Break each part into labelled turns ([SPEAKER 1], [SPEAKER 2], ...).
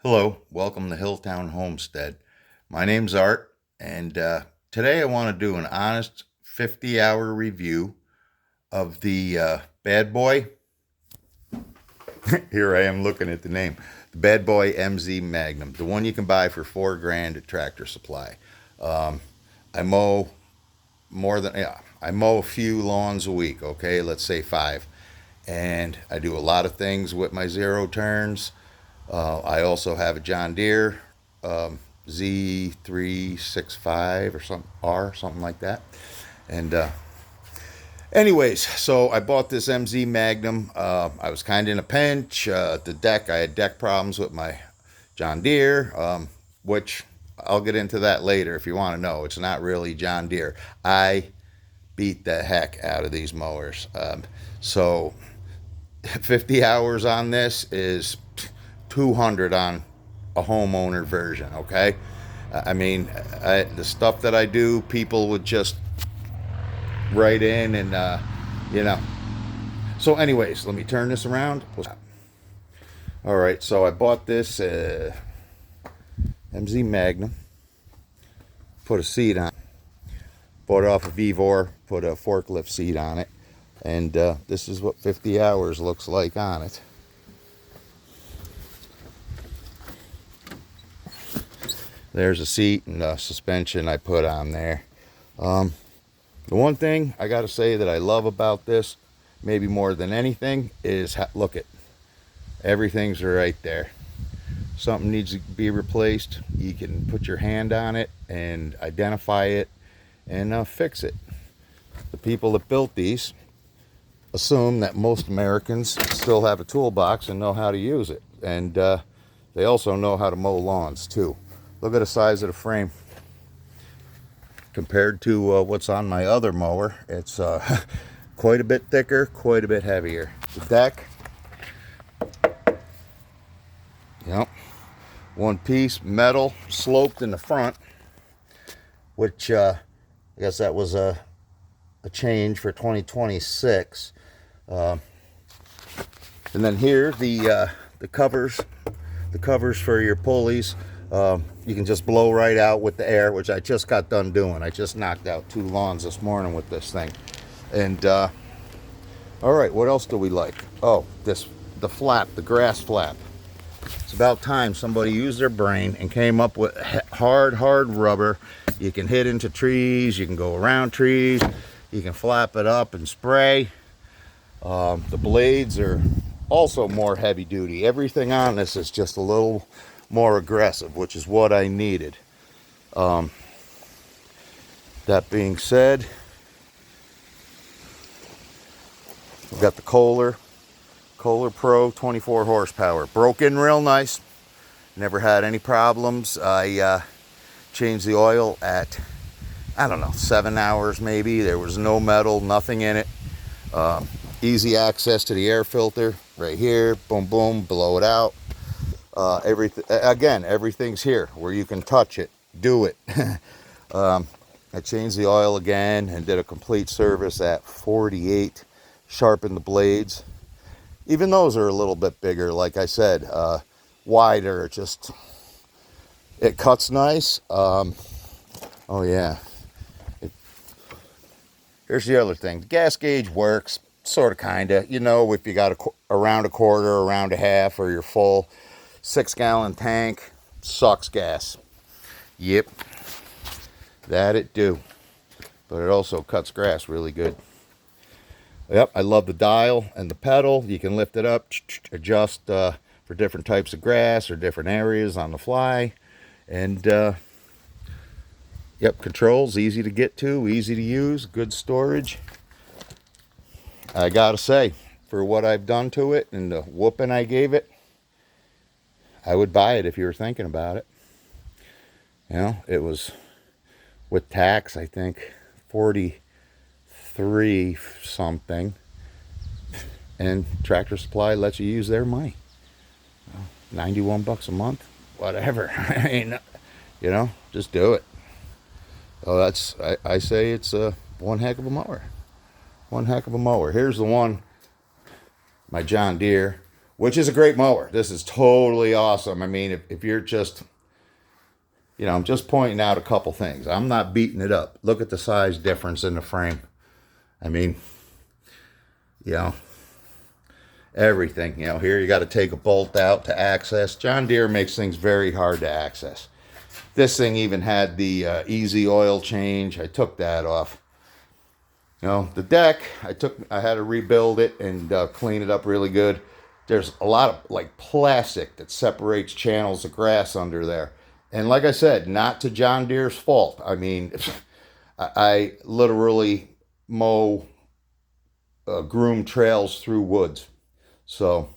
[SPEAKER 1] Hello, welcome to Hilltown Homestead. My name's Art, and today I want to do an honest 50-hour review of the Bad Boy. Here I am looking at the name. The Bad Boy MZ Magnum, the one you can buy for $4,000 at Tractor Supply. I mow I mow a few lawns a week, okay, let's say 5. And I do a lot of things with my zero turns. I also have a John Deere Z365 or something like that. And anyways, so I bought this MZ Magnum. I was kind of in a pinch. I had deck problems with my John Deere, which I'll get into that later if you want to know. It's not really John Deere. I beat the heck out of these mowers. So 50 hours on this is 200 on a homeowner version, okay? I mean, the stuff that I do, people would just write in and, you know. So anyways, let me turn this around. All right, so I bought this MZ Magnum, put a seat on it, bought it off of Vevor, put a forklift seat on it, and this is what 50 hours looks like on it. There's a seat and a suspension I put on there. The one thing I got to say that I love about this, maybe more than anything, is look at everything's right there. Something needs to be replaced, you can put your hand on it and identify it and fix it. The people that built these assume that most Americans still have a toolbox and know how to use it, and they also know how to mow lawns too. Look at the size of the frame compared to what's on my other mower. It's quite a bit thicker, quite a bit heavier. The deck, yep, one piece metal, sloped in the front, which I guess that was a change for 2026. And then here the covers for your pulleys. You can just blow right out with the air, which I just got done doing. I just knocked out 2 lawns this morning with this thing. And all right, what else do we like? Oh, the flap, the grass flap. It's about time somebody used their brain and came up with hard rubber. You can hit into trees, you can go around trees, you can flap it up and spray. The blades are also more heavy duty. Everything on this is just a little more aggressive, which is what I needed. That being said, we've got the Kohler Pro 24 horsepower. Broke in real nice. Never had any problems. I changed the oil at, I don't know, 7 hours maybe. There was no metal, nothing in it. Easy access to the air filter right here. Boom, boom, blow it out. Everything's here where you can touch it, do it. I changed the oil again and did a complete service at 48. Sharpened the blades. Even those are a little bit bigger, like I said, wider. It cuts nice. Oh yeah. Here's the other thing. The gas gauge works, sort of, kinda. You know, if you got around a quarter, around a half, or you're full. 6-gallon tank, sucks gas. Yep, that it do. But it also cuts grass really good. Yep, I love the dial and the pedal. You can lift it up, adjust for different types of grass or different areas on the fly. And yep, controls, easy to get to, easy to use, good storage. I gotta say, for what I've done to it and the whooping I gave it, I would buy it if you were thinking about it. You know, it was, with tax, I think 43 something, and Tractor Supply lets you use their money. 91 bucks a month, whatever. I mean, you know, just do it. Oh, I say it's one heck of a mower. One heck of a mower. Here's the one, my John Deere, which is a great mower. This is totally awesome. I mean, if you're just, I'm just pointing out a couple things. I'm not beating it up. Look at the size difference in the frame. I mean, you know, everything. Here you got to take a bolt out to access. John Deere makes things very hard to access. This thing even had the easy oil change. I took that off. The deck, I had to rebuild it and clean it up really good. There's a lot of like plastic that separates channels of grass under there. And like I said, not to John Deere's fault. I mean, I literally mow groom trails through woods. So,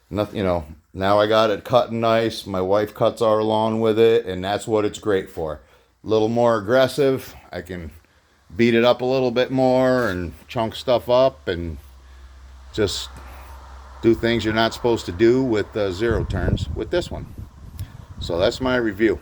[SPEAKER 1] nothing, now I got it cutting nice. My wife cuts our lawn with it, and that's what it's great for. A little more aggressive. I can beat it up a little bit more and chunk stuff up and just do things you're not supposed to do with 0 turns with this one. So that's my review.